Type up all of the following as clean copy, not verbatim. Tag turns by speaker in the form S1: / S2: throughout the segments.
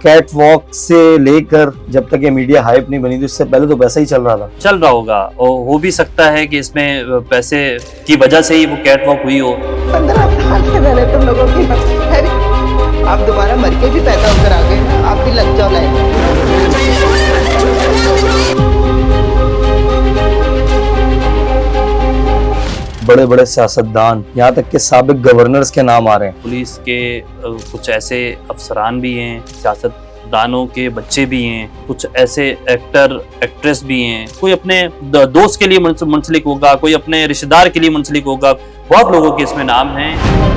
S1: Cat walk से लेकर जब तक ये मीडिया हाइप नहीं बनी थी उससे पहले तो वैसा ही चल रहा था।
S2: चल रहा होगा और हो भी सकता है कि इसमें पैसे की वजह से ही वो कैट वॉक हुई हो।
S3: 15 साल से मैंने तुम लोगों की अरे आप दोबारा मर के भी पैदा होकर आ गए ना, आप भी लग जाओ लाइन में।
S1: बड़े बड़े सियासतदान, यहाँ तक के साबिक गवर्नर्स के नाम आ रहे हैं।
S2: पुलिस के कुछ ऐसे अफसरान भी हैं, सियासतदानों के बच्चे भी हैं, कुछ ऐसे एक्टर एक्ट्रेस भी हैं। कोई अपने दोस्त के लिए मुंसलिक होगा, कोई अपने रिश्तेदार के लिए मुंसलिक होगा। बहुत लोगों के इसमें नाम हैं।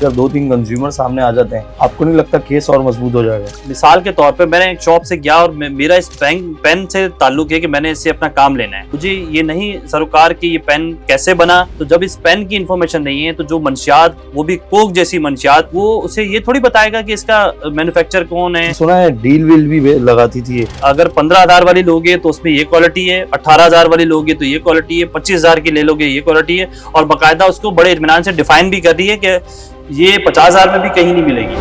S1: जब 2-3 कंज्यूमर सामने आ जाते हैं, आपको नहीं लगता केस और मजबूत हो जाएगा?
S2: मिसाल के तौर पे मैंने एक शॉप से गया और मेरा इस पेन से ताल्लुक है कि मैंने इससे अपना काम लेना है। मुझे ये नहीं सरोकार कि ये पेन कैसे बना। तो जब इस पेन की इन्फॉर्मेशन नहीं है तो जो मंशियात, वो भी कोक जैसी मंशियात, वो उसे ये थोड़ी बताएगा कि इसका मैन्युफैक्चर कौन है।
S1: सुना है डील विल भी लगाती थी।
S2: अगर 15,000 वाली लोगे तो उसमें ये क्वालिटी है, 18,000 वाली लोगे तो ये क्वालिटी है, 25,000 की ले लोगे ये क्वालिटी है, और बाकायदा उसको बड़े इत्मीनान से डिफाइन भी कर दी है कि ये 50,000 में भी कहीं नहीं मिलेगी।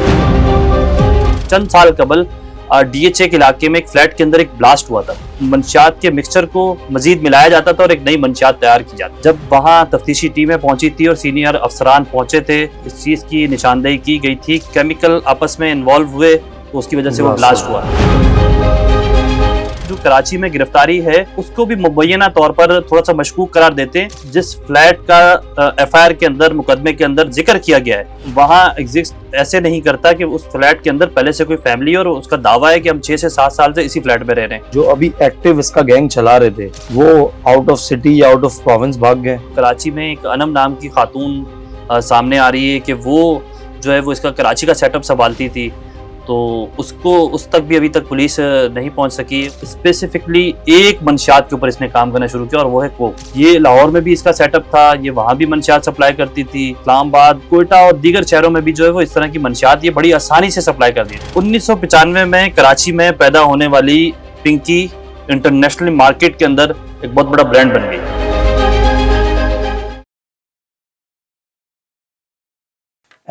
S2: चंद साल कबल DHA के इलाके में एक फ्लैट के अंदर एक ब्लास्ट हुआ था। मंशियात के मिक्सचर को मजीद मिलाया जाता था और एक नई मंशियात तैयार की जाती। जब वहां तफ्तीशी टीमें पहुंची थी और सीनियर अफसरान पहुंचे थे, इस चीज की निशानदेही की गई थी। केमिकल आपस में इन्वॉल्व हुए तो उसकी वजह से वो ब्लास्ट हुआ। जो कराची में गिरफ्तारी है उसको भी मुबैना तौर पर थोड़ा सा मशकूक करार देते हैं। जिस फ्लैट का FIR के अंदर, मुकदमे के अंदर जिक्र किया गया है, वहाँ एग्जिस्ट ऐसे नहीं करता कि उस फ्लैट के अंदर पहले से कोई फैमिली और उसका दावा है कि हम 6 से 7 साल से इसी फ्लैट में रह रहे हैं।
S1: जो अभी एक्टिव इसका गैंग चला रहे थे वो आउट ऑफ सिटी या आउट ऑफ प्रोविंस भाग गए।
S2: कराची में एक अनम नाम की खातून सामने आ रही है कि वो जो है वो इसका कराची का सेटअप संभालती थी, तो उसको उस तक भी अभी तक पुलिस नहीं पहुंच सकी। स्पेसिफिकली एक मंशियात के ऊपर इसने काम करना शुरू किया और वो है कोक। ये लाहौर में भी इसका सेटअप था, ये वहां भी मंशियात सप्लाई करती थी। इस्लामाबाद, कोयटा और दीगर शहरों में भी जो है वो इस तरह की मंशियात ये बड़ी आसानी से सप्लाई कर दी। 1995 में कराची में पैदा होने वाली पिंकी इंटरनेशनल मार्केट के अंदर एक बहुत बड़ा ब्रांड बन गई।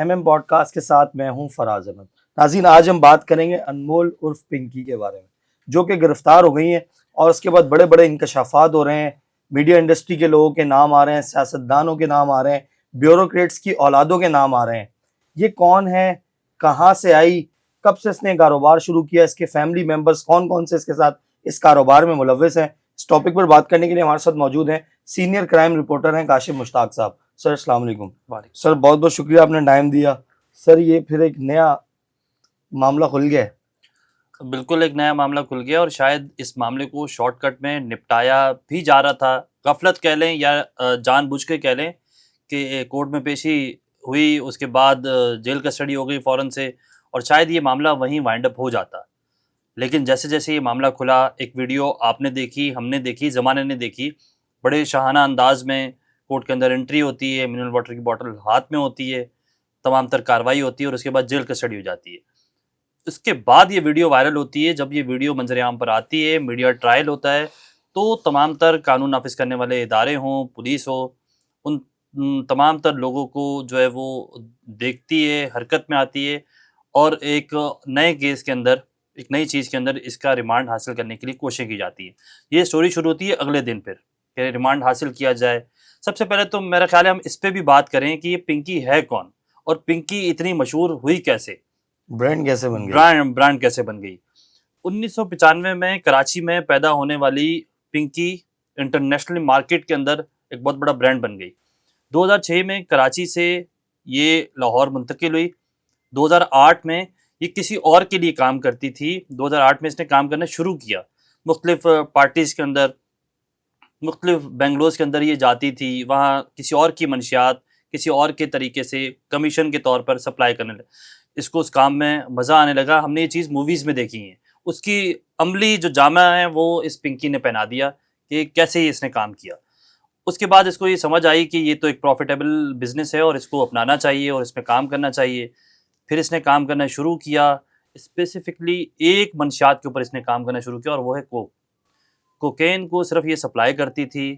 S1: MM पॉडकास्ट के साथ मैं हूं फराज अहमद। नाज़रीन, आज हम बात करेंगे अनमोल उर्फ पिंकी के बारे में, जो कि गिरफ्तार हो गई हैं और उसके बाद बड़े बड़े इंकशाफात हो रहे हैं। मीडिया इंडस्ट्री के लोगों के नाम आ रहे हैं, सियासतदानों के नाम आ रहे हैं, ब्यूरोक्रेट्स की औलादों के नाम आ रहे हैं। ये कौन है, कहाँ से आई, कब से इसने कारोबार शुरू किया, इसके फैमिली मेम्बर्स कौन कौन से इसके साथ इस कारोबार में मुलव्वस हैं। इस टॉपिक पर बात करने के लिए हमारे साथ मौजूद हैं सीनियर क्राइम रिपोर्टर हैं काशिफ मुश्ताक साहब। सर अस्सलाम वालेकुम। सर बहुत बहुत शुक्रिया, आपने टाइम दिया। सर ये फिर एक नया मामला खुल गया है।
S2: बिल्कुल एक नया मामला खुल गया और शायद इस मामले को शॉर्टकट में निपटाया भी जा रहा था। गफलत कह लें या जानबूझ के कह लें कि कोर्ट में पेशी हुई, उसके बाद जेल कस्टडी हो गई फ़ौरन से, और शायद ये मामला वहीं वाइंड अप हो जाता। लेकिन जैसे जैसे ये मामला खुला, एक वीडियो आपने देखी, हमने देखी, ज़माने ने देखी, बड़े शाहाना अंदाज में कोर्ट के अंदर एंट्री होती है, मिनरल वाटर की बोतल हाथ में होती है, तमाम तर कार्रवाई होती है और उसके बाद जेल कस्टडी हो जाती है। उसके बाद ये वीडियो वायरल होती है। जब ये वीडियो मंजर-ए-आम पर आती है, मीडिया ट्रायल होता है, तो तमाम तर कानून नाफिज करने वाले इदारे हों, पुलिस हो, उन तमाम तर लोगों को जो है वो देखती है, हरकत में आती है और एक नए केस के अंदर, एक नई चीज़ के अंदर इसका रिमांड हासिल करने के लिए कोशिश की जाती है। ये स्टोरी शुरू होती है अगले दिन फिर कि रिमांड हासिल किया जाए। सबसे पहले तो मेरा ख्याल है हम इस पर भी बात करें कि ये पिंकी है कौन और पिंकी इतनी मशहूर हुई कैसे,
S1: ब्रांड कैसे बन गई,
S2: ब्रांड कैसे बन गई। 1995 में कराची में पैदा होने वाली पिंकी इंटरनेशनल मार्केट के अंदर एक बहुत बड़ा ब्रांड बन गई। 2006 में कराची से ये लाहौर मुंतकिल हुई। 2008 में ये किसी और के लिए काम करती थी। 2008 में इसने काम करना शुरू किया, मुख्तलिफ पार्टीज़ के अंदर, मुख्तलिफ बेंगलोज के अंदर ये जाती थी, वहाँ किसी और की मंशियात किसी और के तरीके से कमीशन के तौर पर सप्लाई करने लगे। इसको उस काम में मज़ा आने लगा। हमने ये चीज़ मूवीज़ में देखी है। उसकी अमली जो जामा है वो इस पिंकी ने पहना दिया कि कैसे ये इसने काम किया। उसके बाद इसको ये समझ आई कि ये तो एक प्रॉफिटेबल बिज़नेस है और इसको अपनाना चाहिए और इसमें काम करना चाहिए। फिर इसने काम करना शुरू किया। स्पेसिफिकली एक मंशियात के ऊपर इसने काम करना शुरू किया और वो है कोक। कोकेन को सिर्फ ये सप्लाई करती थी।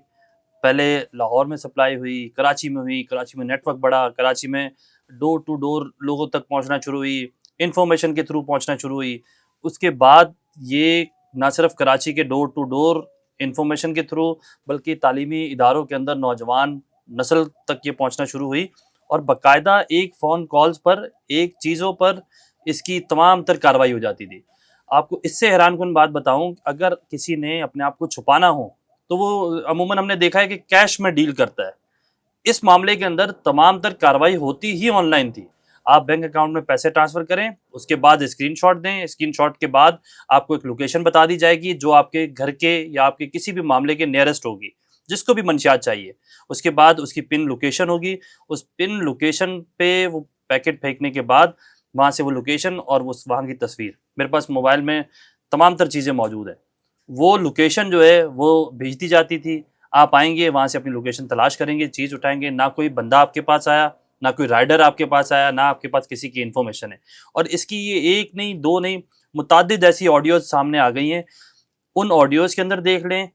S2: पहले लाहौर में सप्लाई हुई, कराची में हुई, कराची में नेटवर्क बढ़ा, कराची में डोर टू डोर लोगों तक पहुंचना शुरू हुई। इंफॉर्मेशन के थ्रू पहुंचना शुरू हुई। उसके बाद ये ना सिर्फ कराची के डोर टू डोर इंफॉर्मेशन के थ्रू, बल्कि तालीमी इदारों के अंदर नौजवान नस्ल तक ये पहुंचना शुरू हुई, और बाकायदा एक फ़ोन कॉल्स पर, एक चीज़ों पर इसकी तमाम तर कार्रवाई हो जाती थी। आपको इससे हैरानकुन बात बताऊं, अगर किसी ने अपने आप को छुपाना हो तो वो अमूमन हमने देखा है कि कैश में डील करता है। इस मामले के अंदर तमाम तर कार्रवाई होती ही ऑनलाइन थी। आप बैंक अकाउंट में पैसे ट्रांसफर करें, उसके बाद स्क्रीनशॉट दें, स्क्रीनशॉट के बाद आपको एक लोकेशन बता दी जाएगी जो आपके घर के या आपके किसी भी मामले के नियरेस्ट होगी, जिसको भी मंशियात चाहिए। उसके बाद उसकी पिन लोकेशन होगी, उस पिन लोकेशन पे वो पैकेट फेंकने के बाद वहाँ से वो लोकेशन और उस वहाँ की तस्वीर, मेरे पास मोबाइल में तमाम तर चीज़ें मौजूद है, वो लोकेशन जो है वो भेज दी जाती थी। आप आएंगे, वहाँ से अपनी लोकेशन तलाश करेंगे, चीज़ उठाएंगे, ना कोई बंदा आपके पास आया, ना कोई राइडर आपके पास आया, ना आपके पास किसी की इन्फॉर्मेशन है। और इसकी ये एक नहीं, दो नहीं, मुतअद्दिद ऐसी ऑडियोज़ सामने आ गई हैं। उन ऑडियोज़ के अंदर देख लें,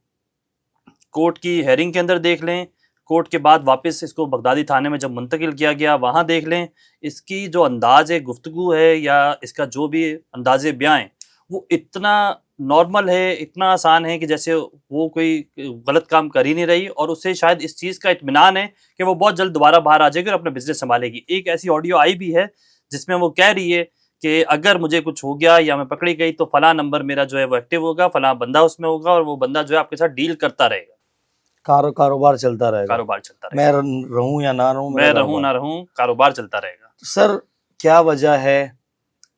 S2: कोर्ट की हेयरिंग के अंदर देख लें, कोर्ट के बाद वापस इसको बगदादी थाने में जब मुंतकिल किया गया वहाँ देख लें, इसकी जो अंदाज़ गुफ्तगू है या इसका जो भी अंदाज़े बयां है, वो इतना नॉर्मल है, इतना आसान है कि जैसे वो कोई गलत काम कर ही नहीं रही, और उससे शायद इस चीज़ का इत्मीनान है कि वो बहुत जल्द दोबारा बाहर आ जाएगी और अपना बिजनेस संभालेगी। एक ऐसी ऑडियो आई भी है जिसमें वो कह रही है कि अगर मुझे कुछ हो गया या मैं पकड़ी गई तो फलां नंबर मेरा जो है वो एक्टिव होगा, फलां बंदा उसमें होगा और वो बंदा जो है आपके साथ डील करता रहेगा,
S1: कारोबार चलता रहेगा।
S2: कारोबार चलता
S1: मैं
S2: रहेगा।
S1: रहूं या ना रहूं,
S2: मैं
S1: मेरा
S2: रहूं
S1: कारोबार।
S2: ना रहूं, कारोबार चलता रहेगा।
S1: तो सर, क्या वजह है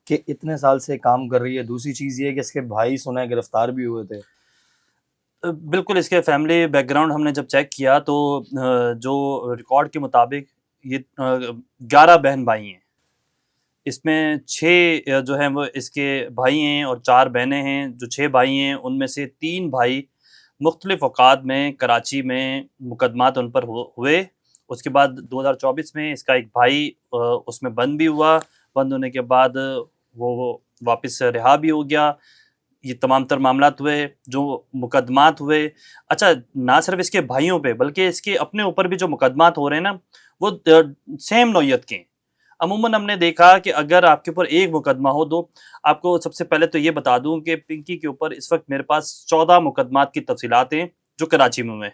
S1: कि इतने साल से काम कर रही है? दूसरी चीज़ ये है कि इसके भाई सुना है गिरफ्तार भी हुए थे।
S2: बिल्कुल, इसके फैमिली बैकग्राउंड हमने जब चेक किया तो जो रिकॉर्ड के मुताबिक ये 11 बहन भाई हैं। इसमें 6 जो हैं वो इसके भाई हैं और 4 बहनें हैं। जो 6 भाई हैं उनमें से 3 भाई मुख्तलिफ औक़ात में कराची में मुकदमात उन पर हुए। उसके बाद 2024 में इसका एक भाई उसमें बंद भी हुआ। बंद होने के बाद वो वापस रिहा भी हो गया। ये तमाम तर मामलात हुए, जो मुकदमात हुए। अच्छा, ना सिर्फ इसके भाइयों पे बल्कि इसके अपने ऊपर भी जो मुकदमात हो रहे हैं ना, वो सेम नौइयत के हैं। अमूमन हमने देखा कि अगर आपके ऊपर एक मुकदमा हो, दो, आपको सबसे पहले तो ये बता दूं कि पिंकी के ऊपर इस वक्त मेरे पास 14 मुकदमात की तफसीलात हैं जो कराची में हुए।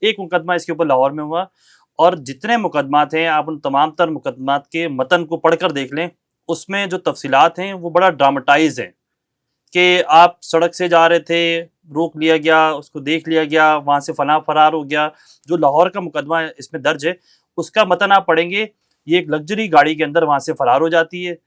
S2: एक मुकदमा इसके ऊपर लाहौर में हुआ, और जितने मुकदमात हैं आप उन तमाम तर मुकदमात के मतन को पढ़कर देख लें। उसमें जो तफसीलात हैं वो बड़ा ड्रामेटाइज हैं कि आप सड़क से जा रहे थे, रोक लिया गया, उसको देख लिया गया, वहाँ से फरार हो गया। जो लाहौर का मुकदमा इसमें दर्ज है उसका मतन आप पढ़ेंगे, ये एक लग्जरी गाड़ी के अंदर वहाँ से फरार हो जाती है,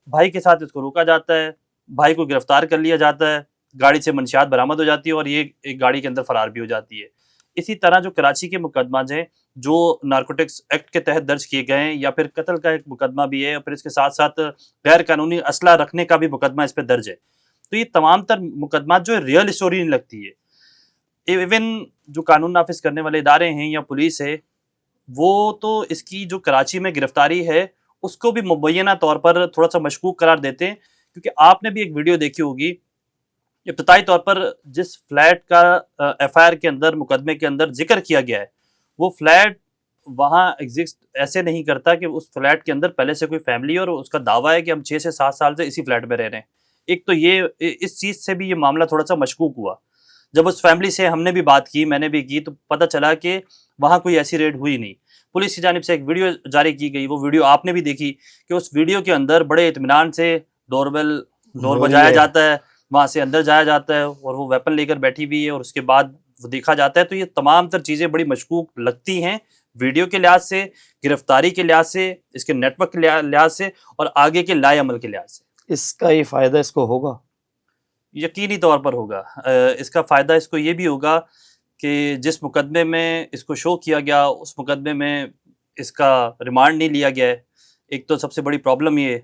S2: भाई के साथ इसको रोका जाता है, भाई को गिरफ्तार कर लिया जाता है, गाड़ी से मंशियात बरामद हो जाती है और ये एक गाड़ी के अंदर फरार भी हो जाती है। इसी तरह जो कराची के मुकदमा हैं जो नारकोटिक्स एक्ट के तहत दर्ज किए गए हैं, या फिर कत्ल का एक मुकदमा भी है, और फिर इसके साथ साथ गैर कानूनी असला रखने का भी मुकदमा इस पर दर्ज है। तो ये तमाम तर मुकदमा जो रियल स्टोरी नहीं लगती है। इवन जो कानून नाफिज करने वाले इदारे हैं या पुलिस है, वो तो इसकी जो कराची में गिरफ्तारी है उसको भी मुबैना तौर पर थोड़ा सा मशकूक करार देते हैं। क्योंकि आपने भी एक वीडियो देखी होगी, इब्तदाई तौर पर जिस फ्लैट का एफआईआर के अंदर, मुकदमे के अंदर जिक्र किया गया है, वो फ्लैट वहाँ एग्जिस्ट ऐसे नहीं करता कि उस फ्लैट के अंदर पहले से कोई फैमिली है और उसका दावा है कि हम 6 से 7 साल से इसी फ्लैट में रह रहे हैं। एक तो ये इस चीज़ से भी ये मामला थोड़ा सा मशकूक हुआ। जब उस फैमिली से हमने भी बात की, मैंने भी की, तो पता चला कि वहाँ कोई ऐसी रेड हुई नहीं। पुलिस की जानिब से एक वीडियो जारी की गई, वो वीडियो आपने भी देखी कि उस वीडियो के अंदर बड़े इत्मीनान से डोर बजाया जाता है, वहाँ से अंदर जाया जाता है और वो वेपन लेकर बैठी हुई है और उसके बाद वो देखा जाता है। तो ये तमाम तर चीज़ें बड़ी मशकूक लगती हैं, वीडियो के लिहाज से, गिरफ्तारी के लिहाज से, इसके नेटवर्क के लिहाज से और आगे के लाए अमल के लिहाज से।
S1: इसका ये फ़ायदा इसको होगा?
S2: यकीनी तौर पर होगा। इसका फ़ायदा इसको ये भी होगा कि जिस मुकदमे में इसको शो किया गया, उस मुकदमे में इसका रिमांड नहीं लिया गया है। एक तो सबसे बड़ी प्रॉब्लम ये है।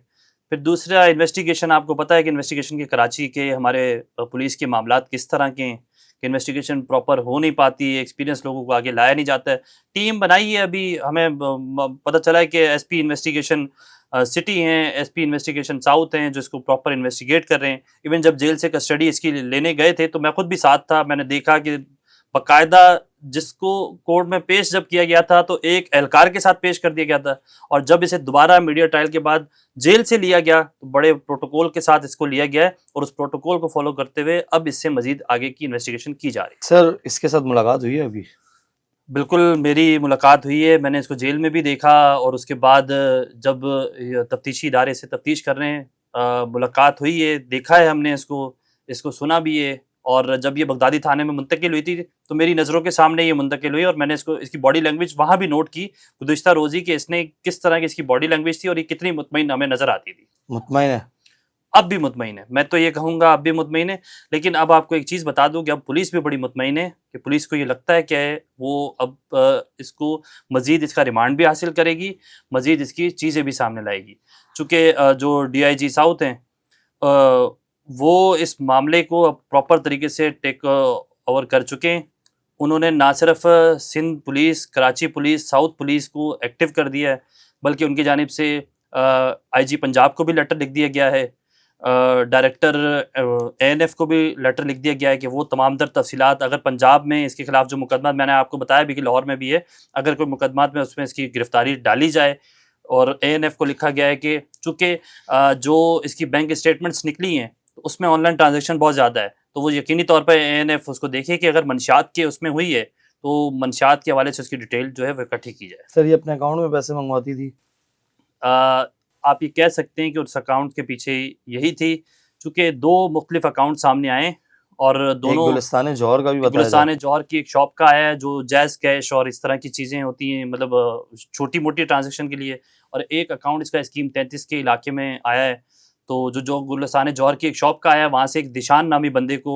S2: फिर दूसरा, इन्वेस्टिगेशन, आपको पता है कि इन्वेस्टिगेशन के कराची के हमारे पुलिस के मामलात किस तरह के हैं कि इन्वेस्टिगेशन प्रॉपर हो नहीं पाती है, एक्सपीरियंस लोगों को आगे लाया नहीं जाता है। टीम बनाई है, अभी हमें पता चला है कि एसपी इन्वेस्टिगेशन सिटी हैं, एसपी इन्वेस्टिगेशन साउथ हैं जो इसको प्रॉपर इन्वेस्टिगेट कर रहे हैं। इवन जब जेल से कस्टडी इसकी लेने गए थे तो मैं खुद भी साथ था, मैंने देखा कि बाकायदा जिसको कोर्ट में पेश जब किया गया था तो एक एहलकार के साथ पेश कर दिया गया था, और जब इसे दोबारा मीडिया ट्रायल के बाद जेल से लिया गया तो बड़े प्रोटोकॉल के साथ इसको लिया गया है, और उस प्रोटोकॉल को फॉलो करते हुए अब इससे मजीद आगे की इन्वेस्टिगेशन की जा रही है।
S1: सर इसके साथ मुलाकात हुई है अभी?
S2: बिल्कुल मेरी मुलाकात हुई है, मैंने इसको जेल में भी देखा, और उसके बाद जब तफ्तीशी इदारे से तफ्तीश कर रहे हैं मुलाकात हुई है, देखा है हमने इसको सुना भी है। और जब ये बगदादी थाने में मुंतकिल हुई थी तो मेरी नज़रों के सामने ये मुंतकिल हुई, और मैंने इसकी बॉडी लैंग्वेज वहाँ भी नोट की गुज़िश्ता रोज़ी कि इसने किस तरह की इसकी बॉडी लैंग्वेज थी और ये कितनी मुतमईन हमें नज़र आती थी।
S1: मुतमईन है?
S2: अब भी मुतमईन है, मैं तो ये कहूँगा अब भी मुतमईन है। लेकिन अब आपको एक चीज़ बता दूँ कि अब पुलिस भी बड़ी मुतमईन है कि पुलिस को ये लगता है कि वो अब इसको मज़ीद इसका रिमांड भी हासिल करेगी, मज़ीद इसकी चीज़ें भी सामने लाएगी। चूँकि जो DIG साउथ हैं वो इस मामले को अब प्रॉपर तरीके से टेक ओवर कर चुके हैं। उन्होंने ना सिर्फ Sindh police, Karachi police, south police को एक्टिव कर दिया है, बल्कि उनकी जानिब से IG पंजाब को भी लेटर लिख दिया गया है, डायरेक्टर ANF को भी लेटर लिख दिया गया है कि वो तमाम तर तफसीलात, अगर पंजाब में इसके खिलाफ जो मुकदमा मैंने आपको बताया भी कि लाहौर में भी है, अगर कोई मुकदमा में उसमें इसकी गिरफ्तारी डाली जाए। और ANF को लिखा गया है कि चूँकि जो इसकी बैंक स्टेटमेंट्स निकली हैं तो उसमें ऑनलाइन ट्रांजैक्शन बहुत ज़्यादा है, तो वो यकीनी तौर पर ANF उसको देखे कि अगर मंशियात के उसमें हुई है तो मंशियात के हवाले से उसकी डिटेल जो है वो इकट्ठी की जाए।
S1: सर ये अपने अकाउंट में पैसे मंगवाती थी?
S2: आप ये कह सकते हैं कि उस अकाउंट के पीछे यही थी, चूँकि 2 मुख्तलिफ अकाउंट सामने आए और दोनों
S1: गुलिस्तान जौहर का भी बताया
S2: गुलिस्तान जौहर की एक शॉप का है जो जैज़ कैश और इस तरह की चीज़ें होती हैं, मतलब छोटी मोटी ट्रांजैक्शन के लिए, और एक अकाउंट इसका स्कीम 33 के इलाके में आया है। तो जो गुलिस्तान जौहर की एक शॉप का है वहाँ से एक दिशान नामी बंदे को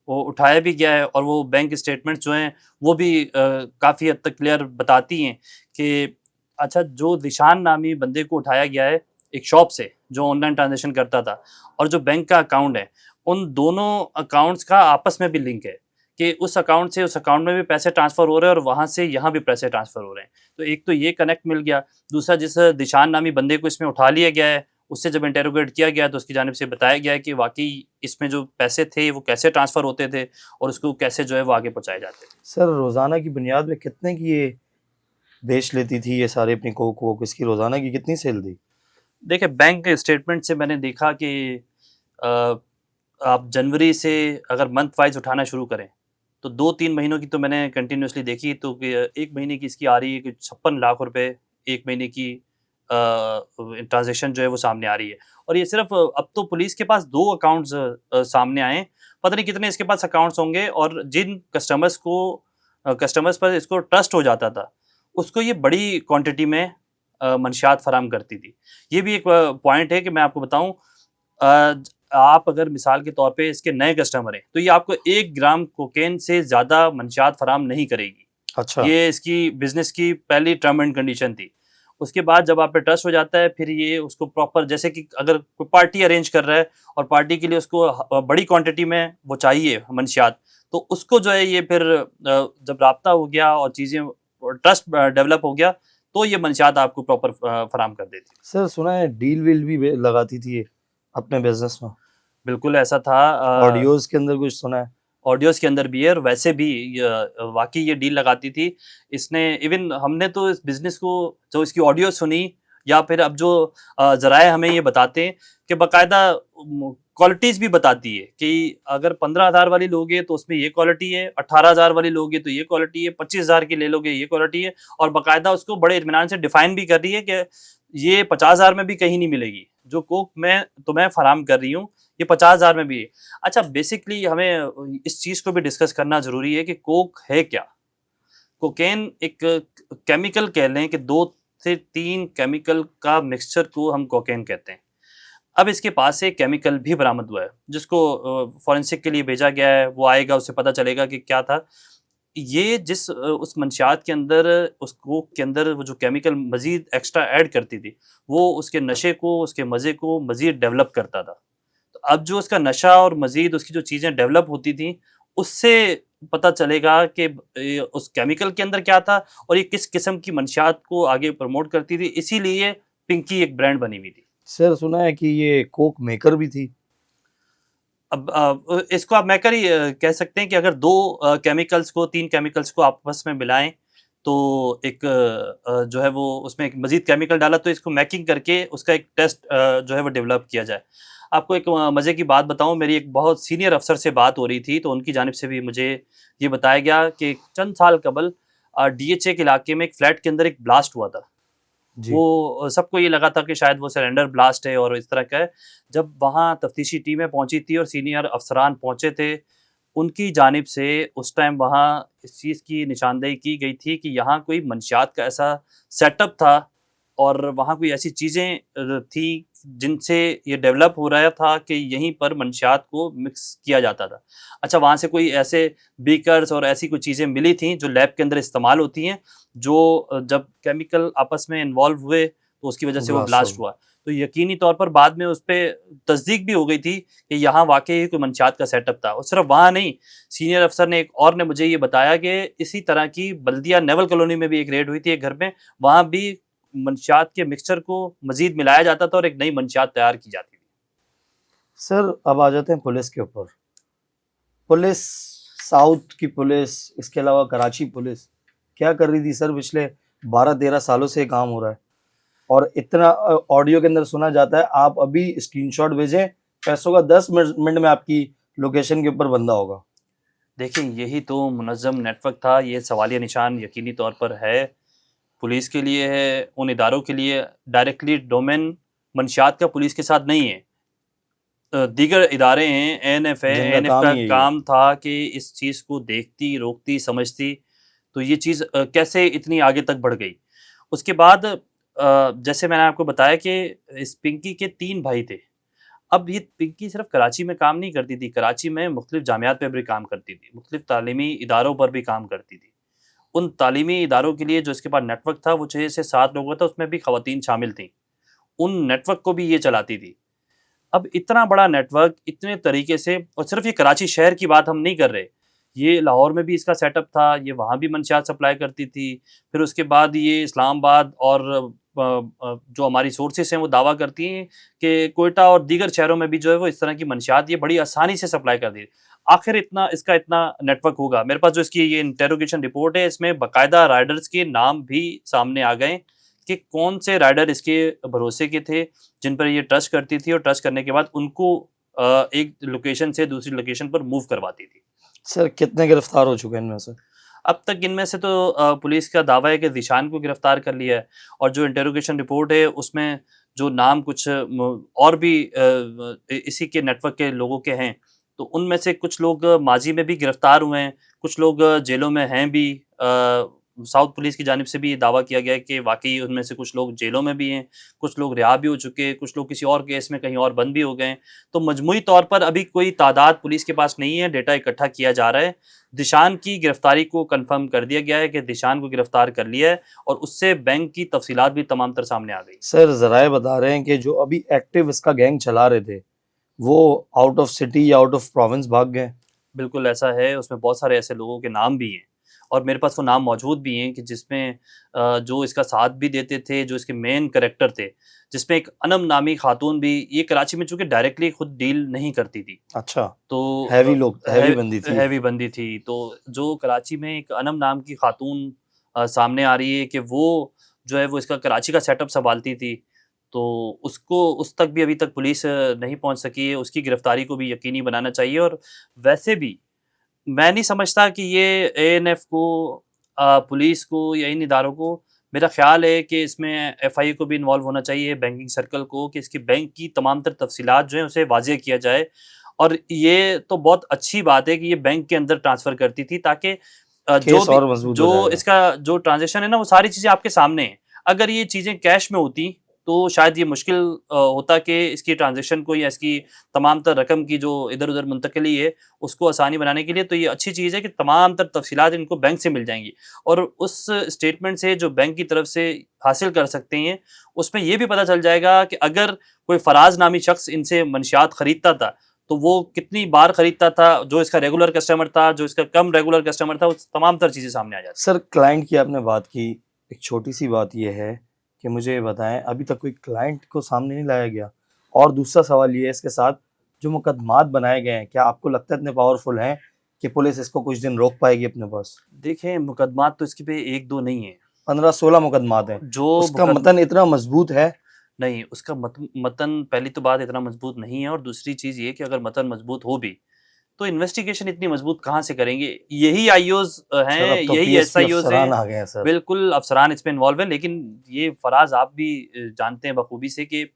S2: वो उठाया भी गया है, और वो बैंक स्टेटमेंट जो हैं वो भी काफ़ी हद तक क्लियर बताती हैं कि अच्छा जो दिशान नामी बंदे को उठाया गया है एक शॉप से जो ऑनलाइन ट्रांजैक्शन करता था, और जो बैंक का अकाउंट है, उन दोनों अकाउंट्स का आपस में भी लिंक है कि उस अकाउंट से उस अकाउंट में भी पैसे ट्रांसफ़र हो रहे हैं और वहाँ से यहाँ भी पैसे ट्रांसफ़र हो रहे हैं। तो एक तो ये कनेक्ट मिल गया, दूसरा जिस दिशान नामी बंदे को इसमें उठा लिया गया है उससे जब इंटेरोगेट किया गया तो उसकी जानिब से बताया गया कि वाकई इसमें जो पैसे थे वो कैसे ट्रांसफ़र होते थे और उसको कैसे जो है वो आगे पहुँचाए जाते थे।
S1: सर रोज़ाना की बुनियाद में कितने की ये बेच लेती थी ये सारे अपनी कोक वोक, इसकी रोज़ाना की कितनी सेल थी?
S2: देखिए बैंक स्टेटमेंट से मैंने देखा कि आप जनवरी से अगर मंथ वाइज उठाना शुरू करें तो 2-3 महीनों की तो मैंने कंटिन्यूसली देखी, तो एक महीने की इसकी आ रही है कि 56 लाख रुपए एक महीने की ट्रांजैक्शन जो है वो सामने आ रही है। और ये सिर्फ अब तो पुलिस के पास 2 अकाउंट्स सामने आए, पता नहीं कितने इसके पास अकाउंट्स होंगे, और जिन कस्टमर्स पर इसको ट्रस्ट हो जाता था उसको ये बड़ी क्वांटिटी में मंशियात फराहम करती थी। ये भी एक पॉइंट है कि मैं आपको बताऊं, आप अगर मिसाल के तौर पे इसके नए कस्टमर हैं तो ये आपको 1 ग्राम कोकेन से ज़्यादा मंशियात फराहम नहीं करेगी।
S1: अच्छा।
S2: ये इसकी बिजनेस की पहली टर्म एंड कंडीशन थी। उसके बाद जब आप पे ट्रस्ट हो जाता है फिर ये उसको प्रॉपर, जैसे कि अगर कोई पार्टी अरेंज कर रहा है और पार्टी के लिए उसको बड़ी क्वांटिटी में वो चाहिए मंशियात, तो उसको जो है ये फिर जब राब्ता हो गया और चीज़ें ट्रस्ट डेवलप हो गया तो ये मंशियात आपको प्रॉपर फराहम कर देती।
S1: सर सुना है डील वील भी लगाती थी ये अपने बिजनेस में?
S2: बिल्कुल ऐसा था।
S1: ऑडियोज के अंदर कुछ सुना है?
S2: ऑडियोज़ के अंदर भी है और वैसे भी वाकई ये डील लगाती थी। इसने इवन हमने तो इस बिज़नेस को जो इसकी ऑडियो सुनी या फिर अब जो ज़राए हमें ये बताते हैं कि बाकायदा क्वालिटीज़ भी बताती है कि अगर 15,000 वाली लोगे तो उसमें ये क्वालिटी है, 18,000 वाली लोगे तो ये क्वालिटी है, 25,000 की ले लोगे ये क्वालिटी है, और बाकायदा उसको बड़े इत्मीनान से डिफ़ाइन भी कर रही है कि ये 50,000 में भी कहीं नहीं मिलेगी, जो कोक मैं तुम्हें फराहम कर रही हूँ ये 50,000 में भी है। अच्छा, बेसिकली हमें इस चीज़ को भी डिस्कस करना ज़रूरी है कि कोक है क्या? कोकेन एक केमिकल कह लें कि 2 से 3 केमिकल का मिक्सचर को हम कोकेन कहते हैं। अब इसके पास से केमिकल भी बरामद हुआ है जिसको फॉरेंसिक के लिए भेजा गया है, वो आएगा उससे पता चलेगा कि क्या था। ये जिस उस मंशियात के अंदर, उस कोक के अंदर वो जो केमिकल मज़ीद एक्स्ट्रा ऐड करती थी, वो उसके नशे को, उसके मज़े को मज़ीद डेवलप करता था। तो अब जो उसका नशा और मज़ीद उसकी जो चीज़ें डेवलप होती थी, उससे पता चलेगा कि उस केमिकल के अंदर क्या था और ये किस किस्म की मंशियात को आगे प्रमोट करती थी। इसीलिए पिंकी एक ब्रांड बनी हुई थी।
S1: सर सुना है कि ये कोक मेकर भी थी?
S2: इसको आप मैं कह सकते हैं कि अगर तीन केमिकल्स को आपस में मिलाएं तो एक जो है वो उसमें एक मजीद केमिकल डाला तो इसको मैकिंग करके उसका एक टेस्ट जो है वो डेवलप किया जाए। आपको एक मज़े की बात बताऊं, मेरी एक बहुत सीनियर अफसर से बात हो रही थी तो उनकी जानिब से भी मुझे ये बताया गया कि चंद साल कबल डीएचए के इलाके में एक फ्लैट के अंदर एक ब्लास्ट हुआ था।
S1: जी।
S2: वो सबको ये लगा था कि शायद वो सिलेंडर ब्लास्ट है और इस तरह का है। जब वहाँ तफ्तीशी टीमें पहुंची थी और सीनियर अफसरान पहुंचे थे, उनकी जानिब से उस टाइम वहाँ इस चीज़ की निशानदेही की गई थी कि यहाँ कोई मंशियात का ऐसा सेटअप था और वहाँ कोई ऐसी चीज़ें थी जिनसे ये डेवलप हो रहा था कि यहीं पर मंशियात को मिक्स किया जाता था। अच्छा, वहाँ से कोई ऐसे बीकर्स और ऐसी कुछ चीज़ें मिली थी जो लैब के अंदर इस्तेमाल होती हैं, जो जब केमिकल आपस में इन्वॉल्व हुए तो उसकी वजह से वो ब्लास्ट हुआ। तो यकीनी तौर पर बाद में उस पे तस्दीक भी हो गई थी कि यहाँ वाक़ई ही कोई मंशियात का सेटअप था। और सिर्फ वहाँ नहीं, सीनियर अफसर ने एक और ने मुझे ये बताया कि इसी तरह की बल्दिया नेवल कॉलोनी में भी एक रेड हुई थी एक घर में, वहाँ भी मंशियात के मिक्सचर को मज़ीद मिलाया जाता था और एक नई मंशियात तैयार की जाती थी।
S1: सर अब आ जाते हैं पुलिस के ऊपर। पुलिस, साउथ की पुलिस, इसके अलावा कराची पुलिस क्या कर रही थी सर? पिछले 12-13 सालों से काम हो रहा है और इतना ऑडियो के अंदर सुना जाता है, आप अभी स्क्रीनशॉट भेजें, पैसों का 10 मिनट में आपकी लोकेशन के ऊपर बंदा होगा।
S2: देखिए, यही तो मुनज़्ज़म नेटवर्क था। ये सवालिया निशान यकीनी तौर पर है, पुलिस के लिए है, उन इदारों के लिए। डायरेक्टली डोमेन मंशियात का पुलिस के साथ नहीं है, दीगर इदारे हैं, एएनएफ है।
S1: जिनका
S2: एएनएफ
S1: काम
S2: का
S1: ही यही है।
S2: काम था कि इस चीज़ को देखती, रोकती, समझती। तो ये चीज़ कैसे इतनी आगे तक बढ़ गई। उसके बाद जैसे मैंने आपको बताया कि इस पिंकी के 3 भाई थे। अब ये पिंकी सिर्फ कराची में काम नहीं करती थी, कराची में मुख्तलिफ जामियात पे भी काम करती थी, मुख्तलिफ तालीमी इदारों पर भी काम करती थी। उन तालीमी इदारों के लिए जो इसके पास नेटवर्क था वो 6 से 7 लोगों का था, उसमें भी ख़वातीन शामिल थीं। उन नेटवर्क को भी ये चलाती थी। अब इतना बड़ा नेटवर्क इतने तरीके से, और सिर्फ ये कराची शहर की बात हम नहीं कर रहे, ये लाहौर में भी इसका सेटअप था, ये वहाँ भी मंशियात सप्लाई करती थी। फिर उसके बाद ये इस्लामाबाद और जो हमारी सोर्सेस हैं वो दावा करती हैं कि कोयटा और दीगर शहरों में भी जो है वो इस तरह की मंशियात ये बड़ी आसानी से सप्लाई कर दी। आखिर इसका इतना नेटवर्क होगा? मेरे पास जो इसकी ये इंटेरोगेशन रिपोर्ट है, इसमें बाकायदा राइडर्स के नाम भी सामने आ गए कि कौन से राइडर इसके भरोसे के थे, जिन पर ये ट्रस्ट करती थी और ट्रस्ट करने के बाद उनको एक लोकेशन से दूसरी लोकेशन पर मूव करवाती थी।
S1: सर कितने गिरफ्तार हो चुके हैं इनमें से?
S2: अब तक इनमें से तो पुलिस का दावा है कि ज़ीशान को गिरफ्तार कर लिया है, और जो इंटेरोगेशन रिपोर्ट है उसमें जो नाम कुछ और भी इसी के नेटवर्क के लोगों के हैं, तो उनमें से कुछ लोग माजी में भी गिरफ्तार हुए हैं, कुछ लोग जेलों में हैं भी। साउथ पुलिस की जानिब से भी ये दावा किया गया है कि वाकई उनमें से कुछ लोग जेलों में भी हैं, कुछ लोग रिहा भी हो चुके हैं, कुछ लोग किसी और केस में कहीं और बंद भी हो गए हैं। तो मजमूई तौर पर अभी कोई तादाद पुलिस के पास नहीं है, डेटा इकट्ठा किया जा रहा है। दिशान की गिरफ्तारी को कंफर्म कर दिया गया है कि दिशान को गिरफ्तार कर लिया है, और उससे बैंक की तफसीलात भी तमाम तर सामने आ गई।
S1: सर ज़राए बता रहे हैं कि जो अभी एक्टिव इसका गैंग चला रहे थे वो आउट ऑफ सिटी या आउट ऑफ प्रोविंस भाग गए।
S2: बिल्कुल ऐसा है, उसमें बहुत सारे ऐसे लोगों के नाम भी हैं और मेरे पास वो नाम मौजूद भी हैं कि जिसमें जो इसका साथ भी देते थे, जो इसके मेन कैरेक्टर थे, जिसमें एक अनम नामी खातून भी, ये कराची में चूँकि डायरेक्टली खुद डील नहीं करती थी।
S1: अच्छा,
S2: तो
S1: हैवी बंदी थी।
S2: हैवी बंदी थी। तो जो कराची में एक अनम नाम की खातून सामने आ रही है कि वो जो है वो इसका कराची का सेटअप सँभालती थी, तो उसको उस तक भी अभी तक पुलिस नहीं पहुँच सकी है। उसकी गिरफ्तारी को भी यकीनी बनाना चाहिए। और वैसे भी मैं नहीं समझता कि ये एएनएफ को, पुलिस को या इन इदारों को, मेरा ख़्याल है कि इसमें एफआईए को भी इन्वॉल्व होना चाहिए, बैंकिंग सर्कल को, कि इसकी बैंक की तमाम तर तफसीलात जो हैं उसे वाज़ेह किया जाए। और ये तो बहुत अच्छी बात है कि ये बैंक के अंदर ट्रांसफ़र करती थी, ताकि
S1: केस और मजबूत हो जाएगा।
S2: इसका जो ट्रांज़ैक्शन है ना, वो सारी चीज़ें आपके सामने हैं। अगर ये चीज़ें कैश में होती तो शायद ये मुश्किल होता कि इसकी ट्रांज़ैक्शन को या इसकी तमाम तर रकम की जो इधर-उधर मुंतकिली है, उसको आसानी बनाने के लिए तो ये अच्छी चीज़ है कि तमाम तर तफसीलात इनको बैंक से मिल जाएँगी। और उस स्टेटमेंट से जो बैंक की तरफ से हासिल कर सकते हैं, उसमें ये भी पता चल जाएगा कि अगर कोई फराज़ नामी शख्स इनसे मंशियात खरीदता था, तो वो कितनी बार खरीदता था, जो इसका रेगुलर कस्टमर था, जो इसका कम रेगुलर कस्टमर था, वो तमाम तर चीज़ें सामने आ जाती।
S1: सर क्लाइंट की आपने बात की, एक छोटी सी बात ये है कि मुझे ये बताएं, अभी तक कोई क्लाइंट को सामने नहीं लाया गया? और दूसरा सवाल ये है इसके साथ, जो मुकदमात बनाए गए हैं, क्या आपको लगता है इतने पावरफुल हैं कि पुलिस इसको कुछ दिन रोक पाएगी अपने पास?
S2: देखें, मुकदमात तो इसके पे 1-2 नहीं है।
S1: 15-16 मुकदमात हैं।
S2: जो
S1: उसका
S2: मुकद
S1: मतन इतना मजबूत है।
S2: नहीं, उसका मतन पहली तो बात इतना मजबूत नहीं है, और दूसरी चीज़ ये कि अगर मतन मजबूत हो भी, तो इन्वेस्टिगेशन इतनी मजबूत कहाँ से करेंगे? यही आईओज़
S1: सर
S2: हैं,
S1: अब तो
S2: यही
S1: पीएसपी
S2: एसआईओज़ हैं।
S1: अफसरान आ गए हैं सर।
S2: बिल्कुल अफ़सरान इसमें इन्वॉल्व हैं, लेकिन ये फ़राज़ आप भी जानते हैं बखूबी से कि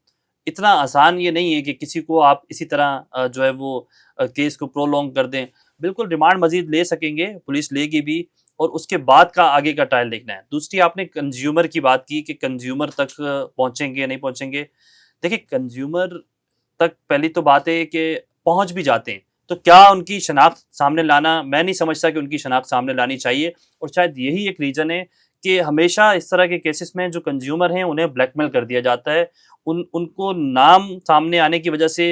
S2: इतना आसान ये नहीं है कि किसी को आप इसी तरह जो है वो केस को प्रोलॉन्ग कर दें। बिल्कुल रिमांड मज़ीद ले सकेंगे, पुलिस लेगी भी, और उसके बाद का आगे का ट्रायल देखना है। दूसरी आपने कंज़्यूमर की बात की कि कंज़्यूमर तक पहुँचेंगे या नहीं पहुँचेंगे। देखिए, कंज़्यूमर तक पहली तो बात है कि पहुँच भी जाते हैं, तो क्या उनकी शनाख्त सामने लाना, मैं नहीं समझता कि उनकी शनाख्त सामने लानी चाहिए, और शायद यही एक रीज़न है कि हमेशा इस तरह के केसेस में जो कंज़्यूमर हैं, उन्हें ब्लैकमेल कर दिया जाता है। उनको नाम सामने आने की वजह से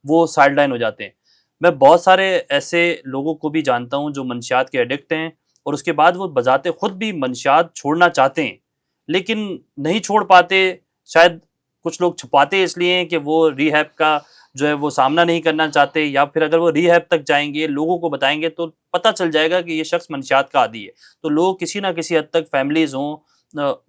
S2: वो साइडलाइन हो जाते हैं। मैं बहुत सारे ऐसे लोगों को भी जानता हूँ जो मंशियात के एडिक्ट हैं, और उसके बाद वो बज़ाते खुद भी मंशियात छोड़ना चाहते हैं, लेकिन नहीं छोड़ पाते। शायद कुछ लोग छुपाते इसलिए हैं कि वो रिहैब का जो है वो सामना नहीं करना चाहते, या फिर अगर वो रिहैब तक जाएँगे, लोगों को बताएँगे, तो पता चल जाएगा कि ये शख्स मंशियात का आदी है। तो लोग किसी न किसी हद तक फैमिलीज़ हों,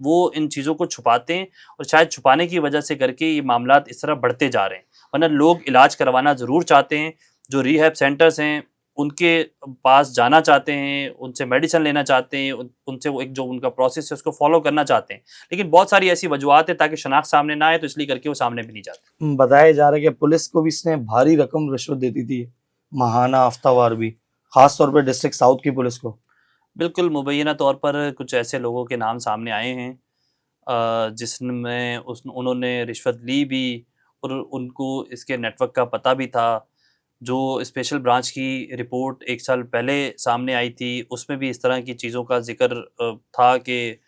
S2: वो इन चीज़ों को छुपाते हैं, और शायद छुपाने की वजह से करके ये मामलात इस तरह बढ़ते जा रहे हैं। वरना लोग इलाज करवाना ज़रूर चाहते हैं, जो रिहैब सेंटर्स हैं, उनके पास जाना चाहते हैं, उनसे मेडिसिन लेना चाहते हैं, उनसे वो एक जो उनका प्रोसेस है उसको फ़ॉलो करना चाहते हैं। लेकिन बहुत सारी ऐसी वजूहात है ताकि शनाख्त सामने ना आए, तो इसलिए करके वो सामने भी नहीं जाते।
S1: बताया जा रहा है कि पुलिस को भी इसने भारी रकम रिश्वत देती थी, माहाना हफ्तावार भी, खास तौर पे डिस्ट्रिक्ट साउथ की पुलिस को।
S2: बिल्कुल, मुबैना तौर पर कुछ ऐसे लोगों के नाम सामने आए हैं जिसमें उन्होंने रिश्वत ली भी, और उनको इसके नेटवर्क का पता भी था। जो स्पेशल ब्रांच की रिपोर्ट 1 साल पहले सामने आई थी, उसमें भी इस तरह की चीज़ों का ज़िक्र था कि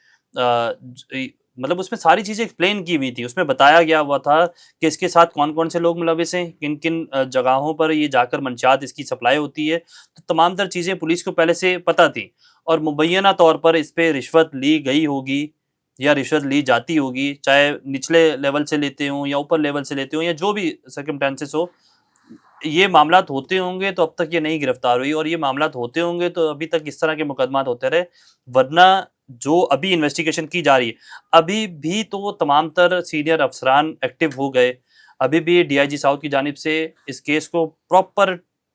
S2: मतलब उसमें सारी चीज़ें एक्सप्लेन की हुई थी। उसमें बताया गया हुआ था कि इसके साथ कौन-कौन से लोग मुलविस हैं, किन-किन जगहों पर ये जाकर मंशियात इसकी सप्लाई होती है। तो तमाम तर चीज़ें पुलिस को पहले से पता थी, और मुबैना तौर पर इस पे रिश्वत ली गई होगी या रिश्वत ली जाती होगी, चाहे निचले लेवल से लेते हों या ऊपर लेवल से लेते हों, या जो भी सर्कमस्टेंसेस हो। ये मामलात होते होंगे तो अब तक ये नहीं गिरफ्तार हुई, और ये मामलात होते होंगे तो अभी तक इस तरह के मुकदमात होते रहे। वरना जो अभी इन्वेस्टिगेशन की जा रही है, अभी भी तो तमाम तर सीनियर अफसरान एक्टिव हो गए। अभी भी डीआईजी साउथ की जानिब से इस केस को प्रॉपर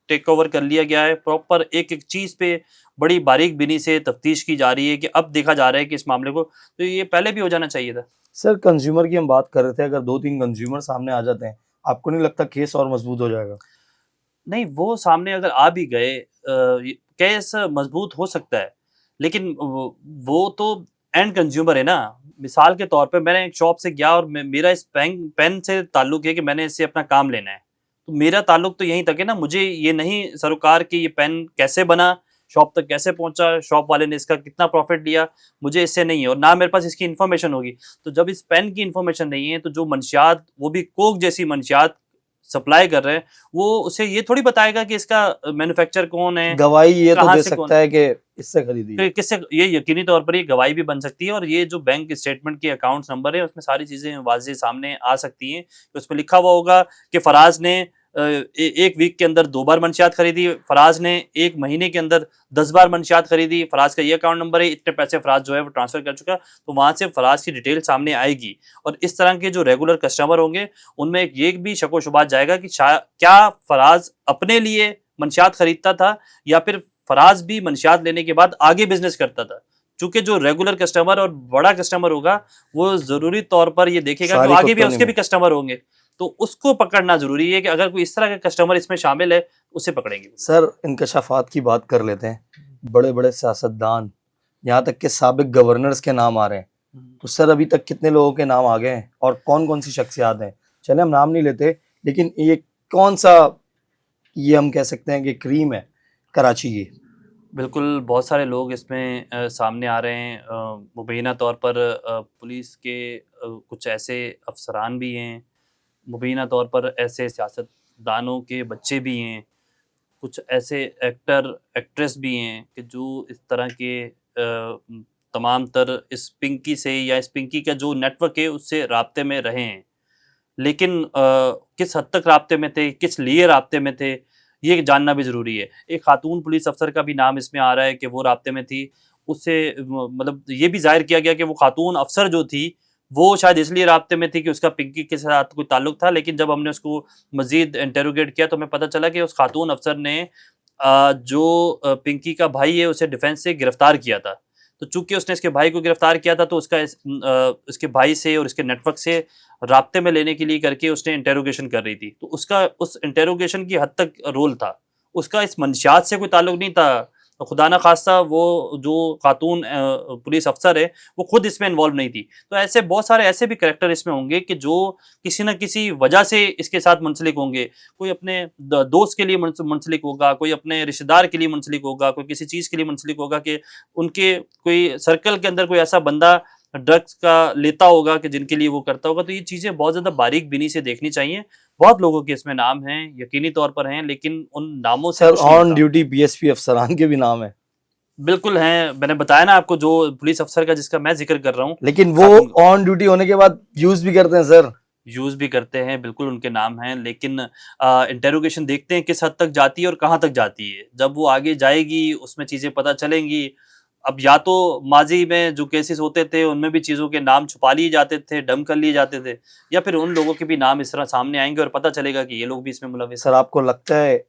S2: टेक ओवर कर लिया गया है। प्रॉपर एक-एक चीज़ पे बड़ी बारीक-बीनी से तफ्तीश की जा रही है कि अब देखा जा रहा है कि इस मामले को, तो ये पहले भी हो जाना चाहिए था।
S1: सर कंज्यूमर की हम बात कर रहे थे, अगर 2-3 कंज्यूमर सामने आ जाते हैं, आपको नहीं लगता केस और मजबूत हो जाएगा?
S2: नहीं, वो सामने अगर आ भी गए केस मजबूत हो सकता है, लेकिन वो तो एंड कंज्यूमर है ना। मिसाल के तौर पे मैंने एक शॉप से गया, और मेरा इस पेन से ताल्लुक है कि मैंने इससे अपना काम लेना है, तो मेरा ताल्लुक तो यहीं तक है ना। मुझे ये नहीं सरोकार कि ये पेन कैसे बना, शॉप तक कैसे पहुंचा, शॉप वाले ने इसका कितना प्रॉफिट लिया, मुझे इससे नहीं है, और ना मेरे पास इसकी इन्फॉर्मेशन होगी। तो जब इस पेन की इन्फॉर्मेशन नहीं है, तो जो मंशियात, वो भी कोक जैसी मंशियात सप्लाई कर रहे हैं, वो उसे ये थोड़ी बताएगा कि इसका मैन्युफैक्चरर कौन है,
S1: गवाही ये तो
S2: कहाँ
S1: दे
S2: से कौन
S1: सकता है कि इससे खरीदी है।
S2: किससे, ये यकीनी तौर पर ये गवाही भी बन सकती है, और ये जो बैंक स्टेटमेंट के अकाउंट्स नंबर है, उसमें सारी चीज़ें वाज़ेह सामने आ सकती हैं। तो उसमें लिखा हुआ होगा कि फराज ने 1 वीक के अंदर 2 बार मंशियात खरीदी, फराज ने 1 महीने के अंदर 10 बार मंशियात खरीदी, फराज का ये अकाउंट नंबर है, इतने पैसे फराज जो है वो ट्रांसफ़र कर चुका। तो वहाँ से फराज की डिटेल सामने आएगी, और इस तरह के जो रेगुलर कस्टमर होंगे, उनमें ये भी शक व शुबा जाएगा कि क्या फराज अपने लिए मंशियात खरीदता था, या फिर फराज भी मंशियात लेने के बाद आगे बिजनेस करता था। चूंकि जो रेगुलर कस्टमर और बड़ा कस्टमर होगा, वो जरूरी तौर पर ये देखेगा कि
S1: सारी
S2: आगे भी
S1: कुत्तों
S2: उसके भी
S1: में।
S2: कस्टमर होंगे, तो उसको पकड़ना जरूरी है कि अगर कोई इस तरह का कस्टमर इसमें शामिल है, उसे पकड़ेंगे।
S1: सर इंकशाफात की बात कर लेते हैं। बड़े-बड़े सियासतदान, यहाँ तक के साबिक गवर्नर्स के नाम आ रहे हैं। तो सर अभी तक कितने लोगों के नाम आ गए हैं और कौन-कौन सी शख्सियात हैं? चले हम नाम नहीं लेते, लेकिन ये कौन-सा, ये हम कह सकते हैं कि क्रीम है कराची की?
S2: बिल्कुल, बहुत सारे लोग इसमें सामने आ रहे हैं। मुबैना तौर पर पुलिस के कुछ ऐसे अफसरान भी हैं, मुबैना तौर पर ऐसे सियासतदानों के बच्चे भी हैं, कुछ ऐसे एक्टर एक्ट्रेस भी हैं कि जो इस तरह के तमाम तर इस पिंकी से, या इस पिंकी का जो नेटवर्क है उससे राब्ते में रहे हैं। लेकिन किस हद तक राब्ते में थे, किस लिए राब्ते में थे, ये जानना भी ज़रूरी है। एक खातून पुलिस अफ़सर का भी नाम इसमें आ रहा है कि वो राब्ते में थी। उससे मतलब ये भी ज़ाहिर किया गया कि वो खातून अफ़सर जो थी, वो शायद इसलिए राब्ते में थी कि उसका पिंकी के साथ कोई ताल्लुक था, लेकिन जब हमने उसको मज़ीद इंटेरोगेट किया तो हमें पता चला कि उस खातून अफ़सर ने जो पिंकी का भाई है उसे डिफेंस से गिरफ्तार किया था। तो चूंकि उसने इसके भाई को गिरफ्तार किया था तो उसके भाई से और इसके नेटवर्क से राब्ते में लेने के लिए करके उसने इंटेरोगेशन कर रही थी। तो उसका उस इंटेरोगेशन की हद तक रोल था। उसका इस मंशियात से कोई ताल्लुक नहीं था। तो खुदा ना खास्ता वो जो खातून पुलिस अफसर है वो खुद इसमें इन्वॉल्व नहीं थी। तो ऐसे बहुत सारे ऐसे भी करैक्टर इसमें होंगे कि जो किसी न किसी वजह से इसके साथ मुंसलिक होंगे। कोई अपने दोस्त के लिए मुंसलिक होगा, कोई अपने रिश्तेदार के लिए मुंसलिक होगा, कोई किसी चीज़ के लिए मुंसलिक होगा कि उनके कोई सर्कल के अंदर कोई ऐसा बंदा ड्रग्स का लेता होगा कि जिनके लिए वो करता होगा। तो ये चीज़ें बहुत ज़्यादा बारीक बीनी से देखनी चाहिए। बहुत लोगों के इसमें नाम हैं, यकीनी तौर पर हैं, लेकिन उन नामों से
S1: सर
S2: कुछ नहीं
S1: ऑन
S2: होता।
S1: ड्यूटी पीएसपी अफसरान के भी नाम है,
S2: बिल्कुल हैं, मैंने बताया ना आपको जो पुलिस अफ़सर का जिसका मैं ज़िक्र कर रहा हूँ,
S1: लेकिन वो
S2: खातून
S1: ऑन ड्यूटी होने के बाद यूज भी करते हैं सर।
S2: यूज़ भी करते हैं, बिल्कुल उनके नाम हैं, लेकिन इंटेरोगेशन देखते हैं किस हद तक जाती है और कहाँ तक जाती है। जब वो आगे जाएगी, उसमें चीज़ें पता चलेंगी। अब या तो माज़ी में जो केसेस होते थे, उनमें भी चीज़ों के नाम छुपा लिए जाते थे, डंप कर लिए जाते थे, या फिर उन लोगों के भी नाम इस तरह सामने आएँगे और पता चलेगा कि ये लोग भी इसमें मुलविस
S1: सर आपको लगता है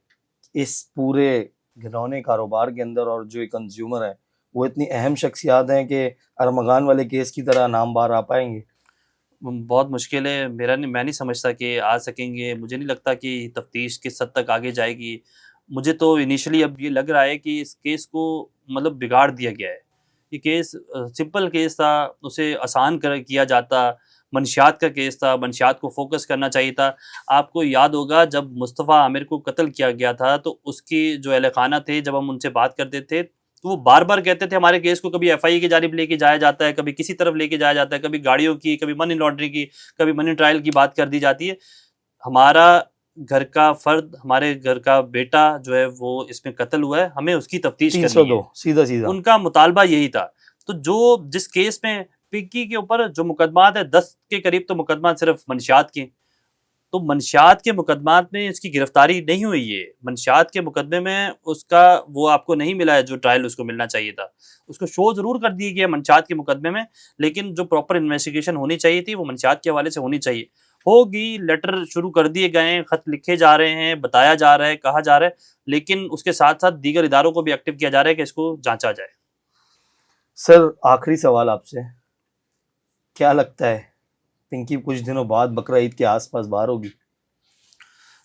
S1: इस पूरे घिनौने कारोबार के अंदर और जो कंज्यूमर है वो इतनी अहम शख्सियात हैं कि अरमगान वाले केस की तरह नाम बाहर आ पाएंगे?
S2: बहुत मुश्किल है। मैं नहीं समझता कि आ सकेंगे। मुझे नहीं लगता कि तफ्तीश किस हद तक आगे जाएगी। मुझे तो इनिशियली अब ये लग रहा है कि इस केस को मतलब बिगाड़ दिया गया है। ये केस सिंपल केस था, उसे आसान कर किया जाता। मंशियात का केस था, मंशियात को फ़ोकस करना चाहिए था। आपको याद होगा जब मुस्तफ़ा आमिर को कत्ल किया गया था तो उसके जो अहल खाना थे, जब हम उनसे बात करते थे तो वो बार-बार कहते थे हमारे केस को कभी एफआईए की जानिब लेके जाया जाता है, कभी किसी तरफ लेके जाया जाता है, कभी गाड़ियों की, कभी मनी लॉन्ड्रिंग की, कभी मनी ट्रायल की बात कर दी जाती है। हमारा घर का फर्द, हमारे घर का बेटा जो है वो इसमें कत्ल हुआ है, हमें उसकी तफ्तीश करनी
S1: 302
S2: है।
S1: सीधा सीधा।
S2: उनका मुतालबा यही था। तो जो जिस केस में पिंकी के ऊपर जो मुकदमात है 10 के करीब तो मुकदमा सिर्फ मंशियात के। तो मंशियात के मुकदमात में इसकी गिरफ्तारी नहीं हुई है। मंशियात के मुकदमे में उसका वो आपको नहीं मिला है जो ट्रायल उसको मिलना चाहिए था। उसको शो ज़रूर कर दिया गया मंशियात के मुकदमे में, लेकिन जो प्रॉपर इन्वेस्टिगेशन होनी चाहिए थी वो मंशियात के हवाले से होनी चाहिए। होगी, लेटर शुरू कर दिए गए हैं, खत लिखे जा रहे हैं, बताया जा रहा है, कहा जा रहा है, लेकिन उसके साथ-साथ दीगर इदारों को भी एक्टिव किया जा रहा है कि इसको जाँचा जाए।
S1: सर आखिरी सवाल आपसे, क्या लगता है पिंकी कुछ दिनों बाद बकरा ईद के आसपास बाहर होगी?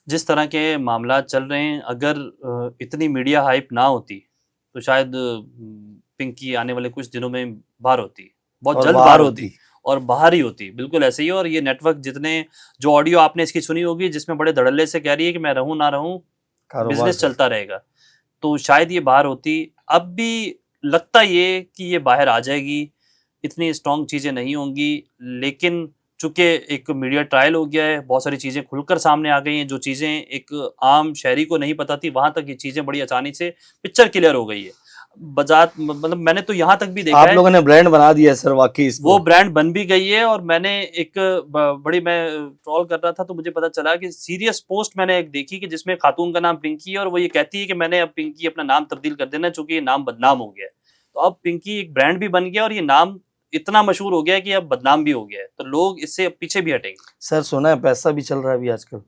S2: जिस तरह के मामला चल रहे हैं, अगर इतनी मीडिया हाइप ना होती तो शायद पिंकी आने वाले कुछ दिनों में बाहर होती, बहुत
S1: और
S2: जल्द
S1: बाहर
S2: बाहर
S1: होती।
S2: होती और बाहर ही होती, बिल्कुल ऐसे ही। और ये नेटवर्क जितने जो ऑडियो आपने इसकी सुनी होगी जिसमें बड़े धड़ल्ले से कह रही है कि मैं रहूं ना रहूं,
S1: कारोबार
S2: बिजनेस
S1: कर।
S2: चलता रहेगा, तो शायद ये बाहर होती। अब भी लगता ये कि ये बाहर आ जाएगी, इतनी स्ट्रॉन्ग चीज़ें नहीं होंगी, लेकिन चूँकि एक मीडिया ट्रायल हो गया है, बहुत सारी चीज़ें खुलकर सामने आ गई हैं, जो चीज़ें एक आम शहरी को नहीं पता थी, वहाँ तक ये चीज़ें बड़ी आसानी से पिक्चर क्लियर हो गई है। बजात मतलब मैंने तो यहाँ तक भी देखा
S1: आप
S2: है,
S1: लोगों ने ब्रांड बना दिया है सर वाकई इसको।
S2: वो ब्रांड बन भी गई है। और मैंने एक बड़ी मैं ट्रोल कर रहा था तो मुझे पता चला कि सीरियस पोस्ट मैंने एक देखी कि जिसमें खातून का नाम पिंकी है और वो ये कहती है कि मैंने अब पिंकी अपना नाम तब्दील कर देना है चूँकि ये नाम बदनाम हो गया है। तो अब पिंकी एक ब्रांड भी बन गया और ये नाम इतना मशहूर हो गया है कि अब बदनाम भी हो गया है। तो लोग इससे अब पीछे भी हटेंगे।
S1: सर सुना है पैसा भी चल रहा है अभी आजकल,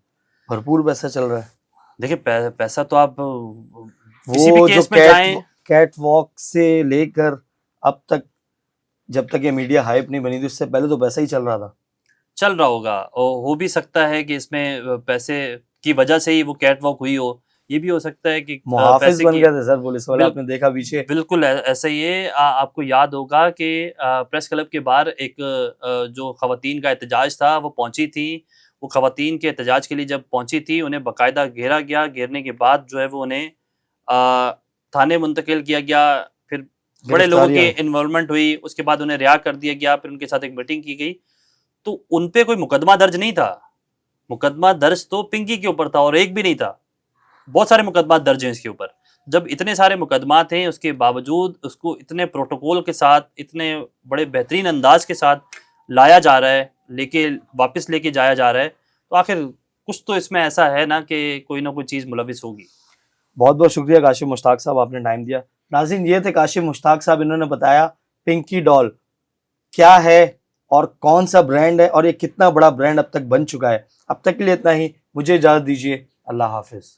S1: भरपूर पैसा चल रहा है।
S2: देखिए पैसा तो आप किसी भी
S1: वो जो
S2: केस में जाएं,
S1: कैट वॉक से लेकर अब तक, जब तक ये मीडिया हाइप नहीं बनी थी उससे पहले तो पैसा ही चल रहा था।
S2: चल रहा होगा और हो भी सकता है कि इसमें पैसे की वजह से ही वो कैट वॉक हुई हो। ये भी हो सकता है कि
S1: मुहाफिज
S2: पैसे
S1: बन
S2: की,
S1: गए थे सर पुलिस वाले,
S2: बिल-
S1: आपने देखा पीछे।
S2: बिल्कुल ऐसा ही है। आपको याद होगा कि प्रेस क्लब के बाहर एक जो खवातीन का एहतजाज था वो पहुंची थी। वो खवातीन के एहतजाज के लिए जब पहुंची थी उन्हें बाकायदा घेरा गया। घेरने के बाद जो है वो उन्हें थाने मुंतकिल किया गया। फिर बड़े लोगों की
S1: गिरफ्तारियां।
S2: इन्वॉल्वमेंट हुई। उसके बाद उन्हें रिहा कर दिया गया। फिर उनके साथ एक मीटिंग की गई। तो उन पे कोई मुकदमा दर्ज नहीं था। मुकदमा दर्ज तो पिंकी के ऊपर था और एक भी नहीं था। बहुत सारे मुकदमा दर्ज हैं इसके ऊपर। जब इतने सारे मुकदमा थे उसके बावजूद उसको इतने प्रोटोकॉल के साथ, इतने बड़े बेहतरीन अंदाज के साथ लाया जा रहा है, वापस लेके जाया जा रहा है। तो आखिर कुछ तो इसमें ऐसा है ना कि कोई ना कोई चीज़ मुलविस होगी।
S1: बहुत बहुत शुक्रिया काशिफ मुश्ताक साहब, आपने टाइम दिया। नाज़रीन, ये थे काशिफ मुश्ताक साहब, इन्होंने बताया पिंकी डॉल क्या है और कौन सा ब्रांड है और ये कितना बड़ा ब्रांड अब तक बन चुका है। अब तक के लिए इतना ही, मुझे इजाज़त दीजिए, अल्लाह हाफिज़।